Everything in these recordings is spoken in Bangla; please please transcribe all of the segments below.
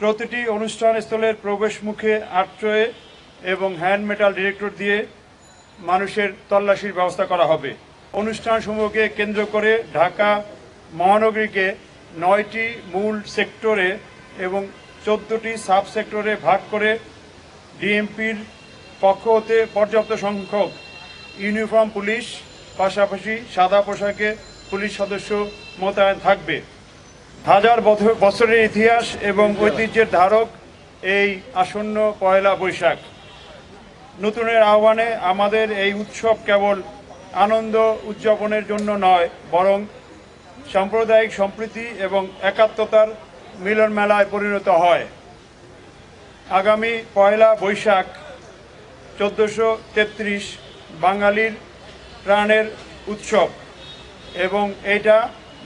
প্রতিটি অনুষ্ঠান স্থলের প্রবেশ মুখে আর্ট্রয়ে এবং হ্যান্ড মেটাল ডিটেক্টর দিয়ে মানুষের তল্লাশির ব্যবস্থা করা হবে। অনুষ্ঠানসমূহকে কেন্দ্র করে ঢাকা মহানগরীকে 9টি মূল সেক্টরে এবং 14টি সাব সেক্টরে ভাগ করে ডিএমপির পক্ষ হতে পর্যাপ্ত সংখ্যক ইউনিফর্ম পুলিশ, পাশাপাশি সাদা পোশাকে পুলিশ সদস্য মোতায়েন থাকবে। হাজার বছরের ইতিহাস এবং ঐতিহ্যের ধারক এই আসন্ন পয়লা বৈশাখ। নতুনের আহ্বানে আমাদের এই উৎসব কেবল আনন্দ উদযাপনের জন্য নয়, বরং সাম্প্রদায়িক সম্প্রীতি এবং একাত্মতার মিলন মেলায় পরিণত হয়। আগামী পয়লা বৈশাখ 1433 বাঙালির প্রাণের উৎসব এবং এটা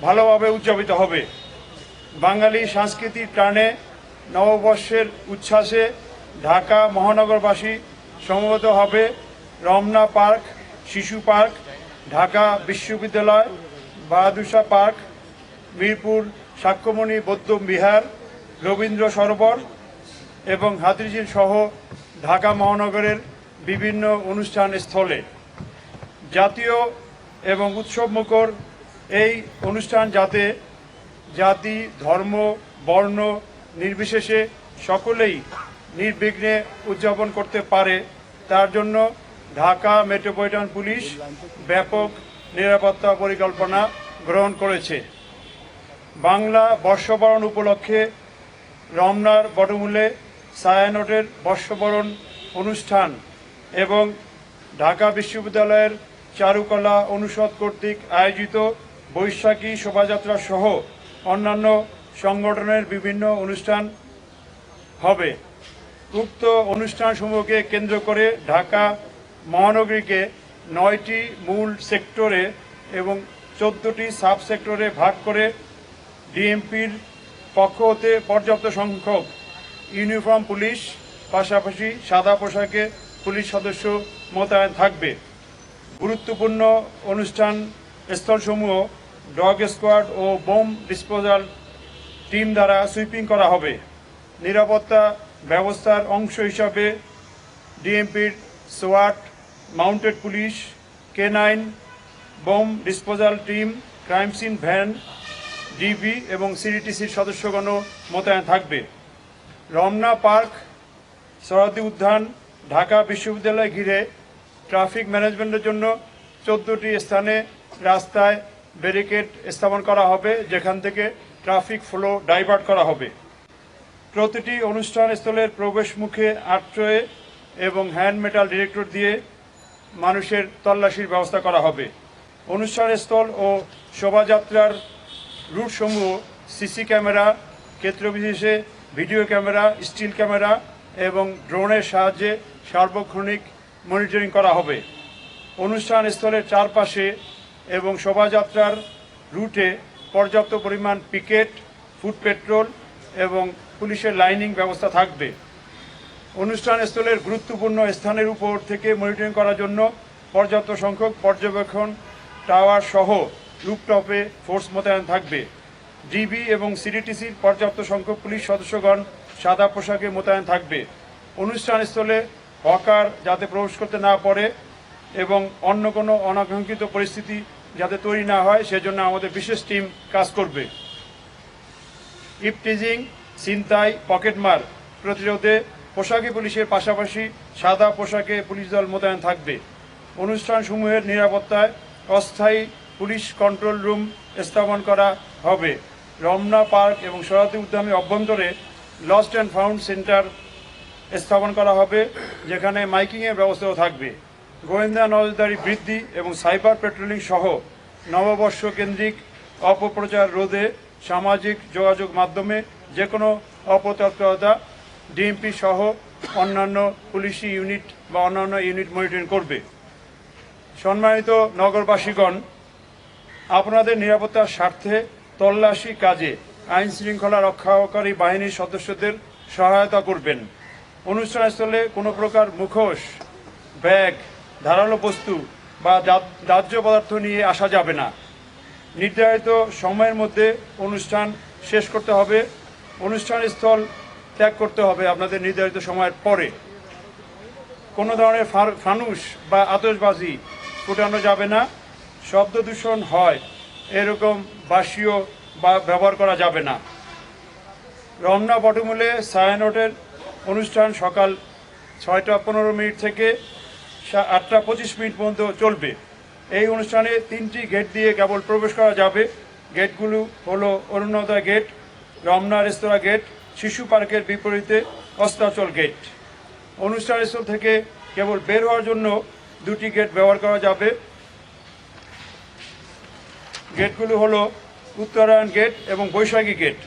ভালোভাবে উদযাপিত হবে। বাঙালি সংস্কৃতির টানে নববর্ষের উচ্ছ্বাসে ঢাকা মহানগরবাসী সমবেত হবে রমনা পার্ক, শিশু পার্ক, ঢাকা বিশ্ববিদ্যালয়, বাহাদুর শাহ পার্ক, মিরপুর সাক্ষ্যমণি বৌদ্ধ বিহার, রবীন্দ্র সরোবর এবং হাতিরঝিল সহ ঢাকা মহানগরের বিভিন্ন অনুষ্ঠান স্থলে। জাতীয় এবং উৎসবমুখর এই অনুষ্ঠান যাতে জাতি, ধর্ম, বর্ণ নির্বিশেষে সকলেই নির্বিঘ্নে উদযাপন করতে পারে, তার জন্য ঢাকা মেট্রোপলিটন পুলিশ ব্যাপক নিরাপত্তা পরিকল্পনা গ্রহণ করেছে। বাংলা বর্ষবরণ উপলক্ষে রমনার বটমূলে ছায়ানটের বর্ষবরণ অনুষ্ঠান এবং ঢাকা বিশ্ববিদ্যালয়ের চারুকলা অনুষদ কর্তৃক আয়োজিত বৈশাখী শোভাযাত্রা সহ অন্যান্য সংগঠনের বিভিন্ন অনুষ্ঠান হবে। উক্ত অনুষ্ঠানসমূহকে কেন্দ্র করে ঢাকা মহানগরীকে 9টি মূল সেক্টরে এবং 14টি সাব সেক্টরে ভাগ করে ডিএমপির পক্ষ হতে পর্যাপ্ত সংখ্যক ইউনিফর্ম পুলিশ, পাশাপাশি সাদা পোশাকে পুলিশ সদস্য মোতায়েন থাকবে। গুরুত্বপূর্ণ অনুষ্ঠান স্থলসমূহ ডগ স্কোয়াড ও বোম ডিসপোজাল টিম দ্বারা সুইপিং করা হবে। নিরাপত্তা ব্যবস্থার অংশ হিসাবে ডিএমপির সোয়াট, mounted police, K9, bomb disposal team, crime scene van, DB এবং সিডিটিসির সদস্যগণ মোতায়েন থাকবে। রমনা পার্ক, সরোয়ার্দী উদ্যান, ঢাকা বিশ্ববিদ্যালয় ঘিরে ট্রাফিক ম্যানেজমেন্টের জন্য 14টি স্থানে রাস্তায় ব্যারিকেড স্থাপন করা হবে, যেখান থেকে ট্রাফিক ফ্লো ডাইভার্ট করা হবে। প্রতিটি অনুষ্ঠান স্থলের প্রবেশ মুখে আর্ট্রয়ে এবং হ্যান্ড মেটাল ডিটেক্টর দিয়ে মানুষের তল্লাশির ব্যবস্থা করা হবে। অনুষ্ঠান স্থল ও শোভাযাত্রার রুটসমূহ সিসি ক্যামেরা, ক্ষেত্রবিশেষে ভিডিও ক্যামেরা, স্টিল ক্যামেরা এবং ড্রোনের সাহায্যে সার্বক্ষণিক মনিটরিং করা হবে। অনুষ্ঠান স্থলের চারপাশে এবং শোভাযাত্রার রুটে পর্যাপ্ত পরিমাণ পিকেট, ফুট পেট্রোল এবং পুলিশের লাইনিং ব্যবস্থা থাকবে। অনুষ্ঠান স্থলের গুরুত্বপূর্ণ স্থানের উপর থেকে মনিটরিং করার জন্য পর্যাপ্ত সংখ্যক পর্যবেক্ষণ টাওয়ার সহ রুফটপে ফোর্স মোতায়েন থাকবে। ডিবি এবং সিডিটিসির পর্যাপ্ত সংখ্যক পুলিশ সদস্যগণ সাদা পোশাকে মোতায়েন থাকবে। অনুষ্ঠান স্থলে হকার যাতে প্রবেশ করতে না পারে এবং অন্য কোনো অনাকাঙ্ক্ষিত পরিস্থিতি যাতে তৈরি না হয় সেজন্য আমাদের বিশেষ টিম কাজ করবে। ইপটিজিং, ছিনতাই, পকেটমার প্রতিরোধে পোশাকি পুলিশের পাশাপাশি সাদা পোশাকে পুলিশ দল মোতায়েন থাকবে। অনুষ্ঠানসমূহের নিরাপত্তায় অস্থায়ী পুলিশ কন্ট্রোল রুম স্থাপন করা হবে। রমনা পার্ক এবং সরোয়ার্দী উদ্যানের অভ্যন্তরে লস্ট অ্যান্ড ফাউন্ড সেন্টার স্থাপন করা হবে, যেখানে মাইকিংয়ের ব্যবস্থাও থাকবে। গোয়েন্দা নজরদারি বৃদ্ধি এবং সাইবার পেট্রোলিং সহ নববর্ষ কেন্দ্রিক অপপ্রচার রোধে সামাজিক যোগাযোগ মাধ্যমে যে কোনো অপতৎপরতা ডিএমপি সহ অন্যান্য পুলিশি ইউনিট বা অন্যান্য ইউনিট মনিটরিং করবে। সম্মানিত নগরবাসীগণ, আপনাদের নিরাপত্তার স্বার্থে তল্লাশি কাজে আইন শৃঙ্খলা রক্ষাকারী বাহিনীর সদস্যদের সহায়তা করবেন। অনুষ্ঠানস্থলে কোনো প্রকার মুখোশ, ব্যাগ, ধারালো বস্তু বা দাহ্য পদার্থ নিয়ে আসা যাবে না। নির্ধারিত সময়ের মধ্যে অনুষ্ঠান শেষ করতে হবে। অনুষ্ঠানস্থল ত্যাগ করতে হবে আপনাদের নির্ধারিত সময়ের পরে। কোনো ধরনের ফানুস বা আতশবাজি ফুটানো যাবে না। শব্দ দূষণ হয় এরকম বাসীয় বা ব্যবহার করা যাবে না। রমনা বটমূলে ছায়ানটের অনুষ্ঠান সকাল 6টা 15 মিনিট থেকে 8টা 25 মিনিট পর্যন্ত চলবে। এই অনুষ্ঠানে 3টি গেট দিয়ে কেবল প্রবেশ করা যাবে। গেটগুলো হলো অরুণোদয় গেট, রমনা রেস্তোরাঁ গেট, শিশু পার্কের বিপরীতে অস্তাচল গেট। অনুষ্ঠানস্থল থেকে কেবল বের হওয়ার জন্য 2টি গেট ব্যবহার করা যাবে। গেটগুলো হলো উত্তরায়ণ গেট এবং বৈশাখী গেট।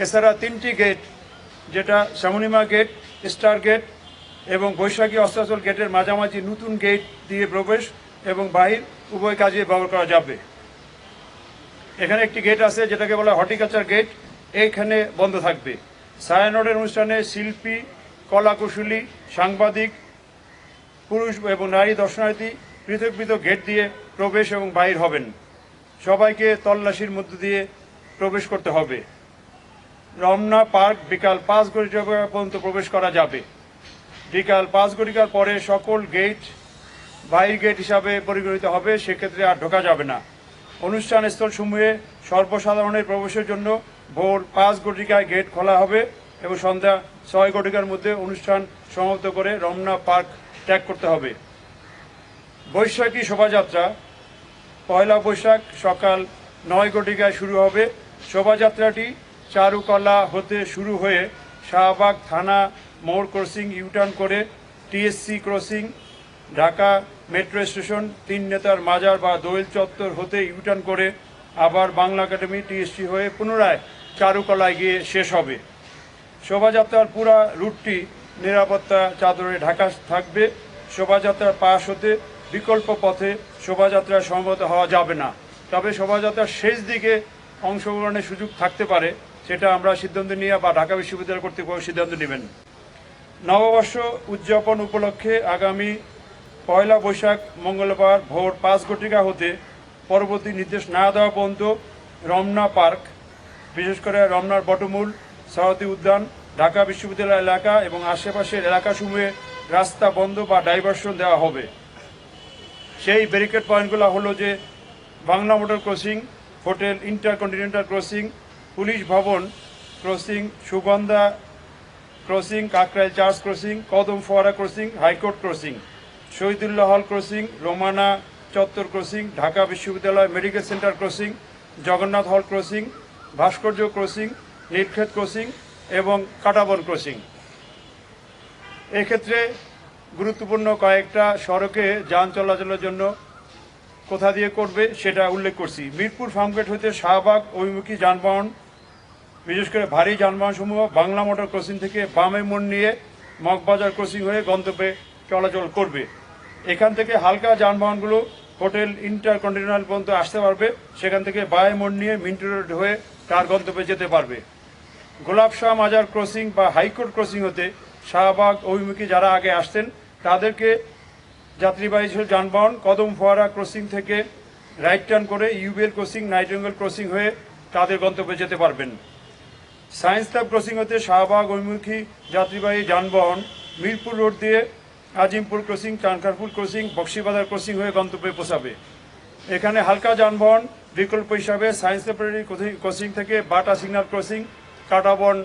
এছাড়া 3টি গেট, যেটা শ্যামনিমা গেট, স্টার গেট এবং বৈশাখী অস্তাচল গেটের মাঝামাঝি নতুন গেট দিয়ে প্রবেশ এবং বাহির উভয় কাজে ব্যবহার করা যাবে। এখানে একটি গেট আছে যেটাকে বলা হর্টিকালচার গেট, এইখানে বন্ধ থাকবে। ছায়ানটের অনুষ্ঠানে শিল্পী, কলাকুশলী, সাংবাদিক, পুরুষ এবং নারী দর্শনার্থী পৃথক পৃথক গেট দিয়ে প্রবেশ এবং বাহির হবেন। সবাইকে তল্লাশির মধ্য দিয়ে প্রবেশ করতে হবে। রমনা পার্ক বিকাল 5 ঘটিকা পর্যন্ত প্রবেশ করা যাবে। বিকাল 5 ঘটিকার পরে সকল গেট বাহির গেট হিসাবে পরিগণিত হবে, সেক্ষেত্রে আর ঢোকা যাবে না। অনুষ্ঠান স্থলসমূহে সর্বসাধারণের প্রবেশের জন্য ভোর 5 ঘটিকায় গেট খোলা হবে এবং সন্ধ্যা 6 ঘটিকার মধ্যে অনুষ্ঠান সমাপ্ত করে রমনা পার্ক ত্যাগ করতে হবে। বৈশাখী শোভাযাত্রা পয়লা বৈশাখ সকাল 9 ঘটিকায় শুরু হবে। শোভাযাত্রাটি চারুকলা হতে শুরু হয়ে শাহবাগ থানা মোড় ক্রসিং ইউটার্ন করে TSC crossing, Dhaka metro station, 3 নেতার মাজার বা দোয়েল চত্বর হতে ইউটার্ন করে আবার বাংলা একাডেমি টিএসসি হয়ে পুনরায় চারুকলায় গিয়ে শেষ হবে। শোভাযাত্রার পুরা রুটটি নিরাপত্তা চাদরে ঢাকা থাকবে। শোভাযাত্রার পাশ হতে বিকল্প পথে শোভাযাত্রায় সমবেত হওয়া যাবে না। তবে শোভাযাত্রার শেষ দিকে অংশগ্রহণের সুযোগ থাকতে পারে, সেটা আমরা সিদ্ধান্ত নিয়ে বা ঢাকা বিশ্ববিদ্যালয় কর্তৃপক্ষ সিদ্ধান্ত নেবেন। নববর্ষ উদযাপন উপলক্ষে আগামী পয়লা বৈশাখ মঙ্গলবার ভোর 5 ঘটিকা হতে পরবর্তী নির্দেশ না দেওয়া পর্যন্ত রমনা পার্ক, বিশেষ করে রমনার বটমূল, সরোয়ার্দী উদ্যান, ঢাকা বিশ্ববিদ্যালয় এলাকা এবং আশেপাশের এলাকাসমূহে রাস্তা বন্ধ বা ডাইভারশন দেওয়া হবে। সেই ব্যারিকেড পয়েন্টগুলো হলো যে Bangla motor crossing, hotel Intercontinental crossing, police ভবন crossing, Sugandha crossing, Kakrail church crossing, Kadam Foara crossing, high court crossing, Shahidullah হল ক্রসিং, রোমানা চত্বর ক্রসিং, ঢাকা বিশ্ববিদ্যালয় মেডিকেল সেন্টার ক্রসিং, জগন্নাথ হল ক্রসিং, ভাস্কর্য ক্রসিং, নীলক্ষেত ক্রসিং এবং কাটাবন ক্রসিং। এক্ষেত্রে গুরুত্বপূর্ণ কয়েকটা সড়কে যান চলাচলের জন্য কোথা দিয়ে করবে সেটা উল্লেখ করছি। মিরপুর ফার্মগেট হতে শাহবাগ অভিমুখী যানবাহন, বিশেষ করে ভারী যানবাহনসমূহ বাংলা মোটর ক্রসিং থেকে বামে মোড় নিয়ে মগবাজার ক্রসিং হয়ে গন্তব্যে চলাচল করবে। এখান থেকে হালকা যানবাহনগুলো হোটেল ইন্টারকন্টিনেন্টাল পর্যন্ত আসতে পারবে, সেখান থেকে বামে মোড় নিয়ে মিন্টু রোড হয়ে তার গন্তব্যে যেতে পারবে। গোলাপ শাহ মাজার ক্রসিং বা হাইকোর্ট ক্রসিং হতে শাহবাগ অভিমুখী যারা আগে আসতেন তাদেরকে যাত্রীবাহী যানবাহন কদম ফোয়ারা ক্রসিং থেকে রাইট টার্ন করে ইউবিএল ক্রসিং, নাইটেঙ্গেল ক্রসিং হয়ে তাদের গন্তব্যে যেতে পারবেন। সায়েন্স ক্লাব ক্রসিং হতে শাহবাগ অভিমুখী যাত্রীবাহী যানবাহন মিরপুর রোড দিয়ে Azimpur crossing, Chankharpul crossing, Bakshibazar crossing হয়ে গন্তব্যে পৌঁছাবে। এখানে হালকা যানবাহন বিকল্প হিসাবে সায়েন্স ল্যাবরেটরি ক্রসিং থেকে বাটা সিগন্যাল ক্রসিং, কাটাবন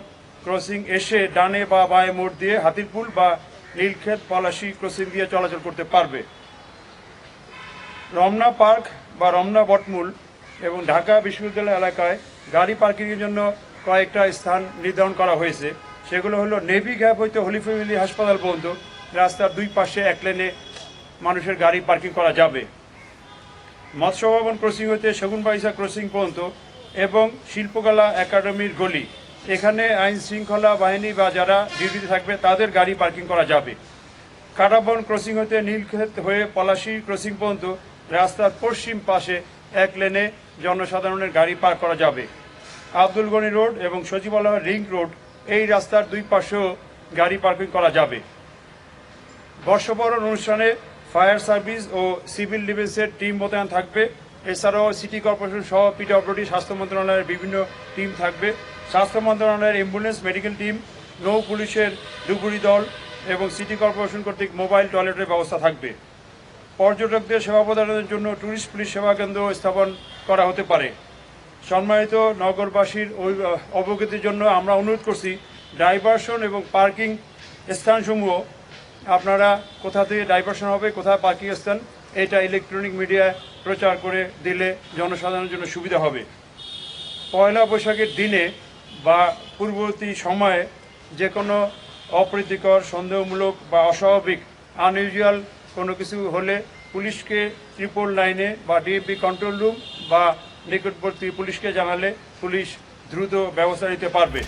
ক্রসিং এসে ডানে বা বাঁয়ে মোড় দিয়ে হাতিরপুল বা নীলক্ষেত পলাশী ক্রসিং দিয়ে চলাচল করতে পারবে। রমনা পার্ক বা রমনা বটমূল এবং ঢাকা বিশ্ববিদ্যালয় এলাকায় গাড়ি পার্কিংয়ের জন্য কয়েকটা স্থান নির্ধারণ করা হয়েছে। সেগুলো হলো নেভি গ্যাপ হইতে হোলি ফ্যামিলি হাসপাতাল পর্যন্ত রাস্তার 2 পাশে 1 লেনে মানুষের গাড়ি পার্কিং করা যাবে। মৎস্য ভবন ক্রসিং হইতে সেগুনবাগিচা ক্রসিং পর্যন্ত এবং শিল্পকলা একাডেমির গলি, এখানে আইন শৃঙ্খলা বাহিনী বা যারা ডিউটিতে থাকবে তাদের গাড়ি পার্কিং করা যাবে। কাটাবন ক্রসিং হতে নীলক্ষেত হয়ে পলাশী ক্রসিং পর্যন্ত রাস্তার পশ্চিম পাশে 1 লেনে জনসাধারণের গাড়ি পার্ক করা যাবে। আব্দুল গনি রোড এবং সচিবালয় রিং রোড, এই রাস্তার 2 পাশেও গাড়ি পার্কিং করা যাবে। বর্ষবরণ অনুষ্ঠানে ফায়ার সার্ভিস ও সিভিল ডিফেন্সের টিম মোতায়েন থাকবে। এছাড়াও সিটি কর্পোরেশন সহ পিডব্লিউডি, স্বাস্থ্য মন্ত্রণালয়ের বিভিন্ন টিম থাকবে। স্বাস্থ্য মন্ত্রণালয়ের অ্যাম্বুলেন্স মেডিকেল টিম, নৌ পুলিশের ডুবুরি দল এবং সিটি কর্পোরেশন কর্তৃক মোবাইল টয়লেটের ব্যবস্থা থাকবে। পর্যটকদের সেবা প্রদানের জন্য ট্যুরিস্ট পুলিশ সেবা কেন্দ্র স্থাপন করা হতে পারে। সম্মানিত নগরবাসীর অবগতির জন্য আমরা অনুরোধ করছি, ডাইভারশন এবং পার্কিং স্থানসমূহ আপনারা কোথা থেকে ডাইভারশন হবে, কোথায় পার্কিং স্থান, এটা ইলেকট্রনিক মিডিয়ায় প্রচার করে দিলে জনসাধারণের জন্য সুবিধা হবে। পয়লা বৈশাখের দিনে বা পূর্ববর্তী সময়ে যে কোনো অপ্রীতিকর, সন্দেহমূলক বা অস্বাভাবিক আনইউজুয়াল কোনো কিছু হলে পুলিশকে 999 বা ডিএমপি কন্ট্রোল রুম বা নিকটবর্তী পুলিশকে জানালে পুলিশ দ্রুত ব্যবস্থা নিতে পারবে।